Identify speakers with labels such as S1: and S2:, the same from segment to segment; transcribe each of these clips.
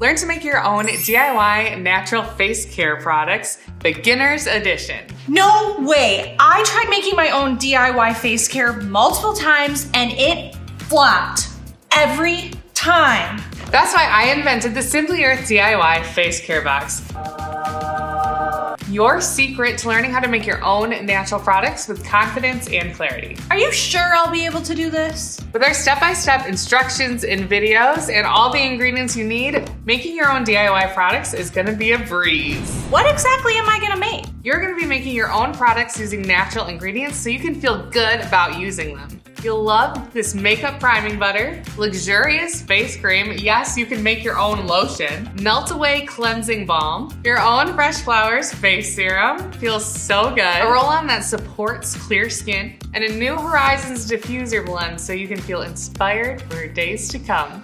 S1: Learn to make your own DIY natural face care products, beginner's edition.
S2: No way! I tried making my own DIY face care multiple times and it flopped. Every time.
S1: That's why I invented the Simply Earth DIY face care box. Your secret to learning how to make your own natural products with confidence and clarity.
S2: Are you sure I'll be able to do this?
S1: With our step-by-step instructions and videos and all the ingredients you need, making your own DIY products is gonna be a breeze.
S2: What exactly am I gonna make?
S1: You're gonna be making your own products using natural ingredients so you can feel good about using them. You'll love this makeup priming butter, luxurious face cream, yes, you can make your own lotion, melt away cleansing balm, your own Fresh Flowers face serum, feels so good, a roll-on that supports clear skin, and a New Horizons diffuser blend so you can feel inspired for days to come.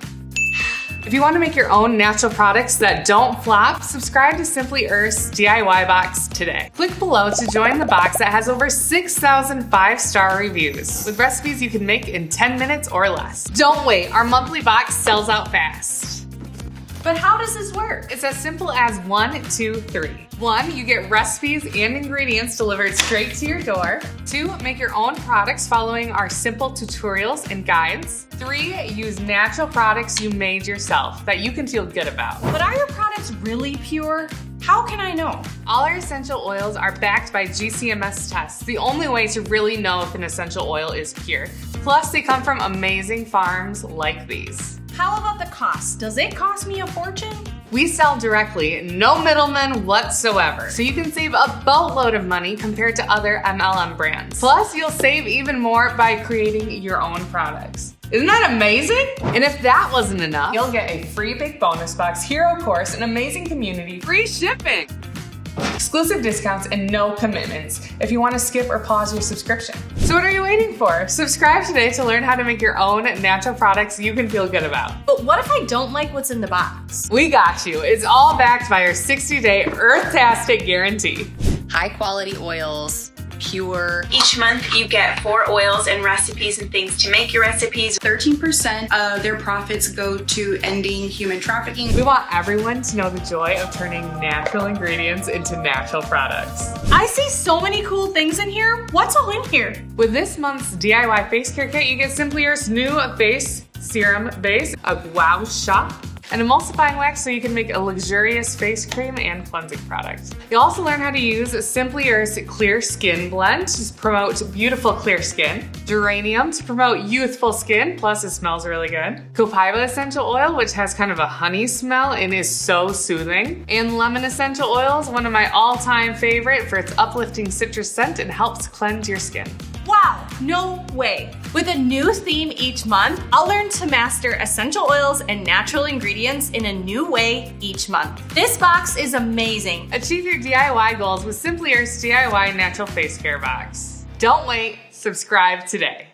S1: If you want to make your own natural products that don't flop, subscribe to Simply Earth's DIY box today. Click below to join the box that has over 6,000 5-star reviews with recipes you can make in 10 minutes or less. Don't wait, our monthly box sells out fast.
S2: But how does this work?
S1: It's as simple as 1, 2, 3. 1, you get recipes and ingredients delivered straight to your door. 2, make your own products following our simple tutorials and guides. 3, use natural products you made yourself that you can feel good about.
S2: But are your products really pure? How can I know?
S1: All our essential oils are backed by GCMS tests, the only way to really know if an essential oil is pure. Plus, they come from amazing farms like these.
S2: How about the cost? Does it cost me a fortune?
S1: We sell directly, no middlemen whatsoever, so you can save a boatload of money compared to other MLM brands. Plus, you'll save even more by creating your own products. Isn't that amazing? And if that wasn't enough, you'll get a free big bonus box, hero course, an amazing community, free shipping, exclusive discounts, and no commitments if you want to skip or pause your subscription. So what are you waiting for? Subscribe today to learn how to make your own natural products you can feel good about.
S2: But what if I don't like what's in the box?
S1: We got you. It's all backed by our 60-day Earth-tastic guarantee.
S3: High quality oils, pure.
S4: Each month you get 4 oils and recipes and things to make your recipes.
S5: 13% of their profits go to ending human trafficking.
S1: We want everyone to know the joy of turning natural ingredients into natural products.
S2: I see so many cool things in here. What's all in here?
S1: With this month's DIY face care kit, you get Simply Earth's new face serum base, a wow shot, an emulsifying wax so you can make a luxurious face cream and cleansing product. You'll also learn how to use Simply Earth's Clear Skin Blend to promote beautiful clear skin, Geranium to promote youthful skin, plus it smells really good, Copaiba essential oil, which has kind of a honey smell and is so soothing, and lemon essential oils, one of my all-time favorite for its uplifting citrus scent and helps cleanse your skin.
S2: Wow, no way. With a new theme each month, I'll learn to master essential oils and natural ingredients in a new way each month. This box is amazing.
S1: Achieve your DIY goals with Simply Earth's DIY Natural Face Care Box. Don't wait, subscribe today.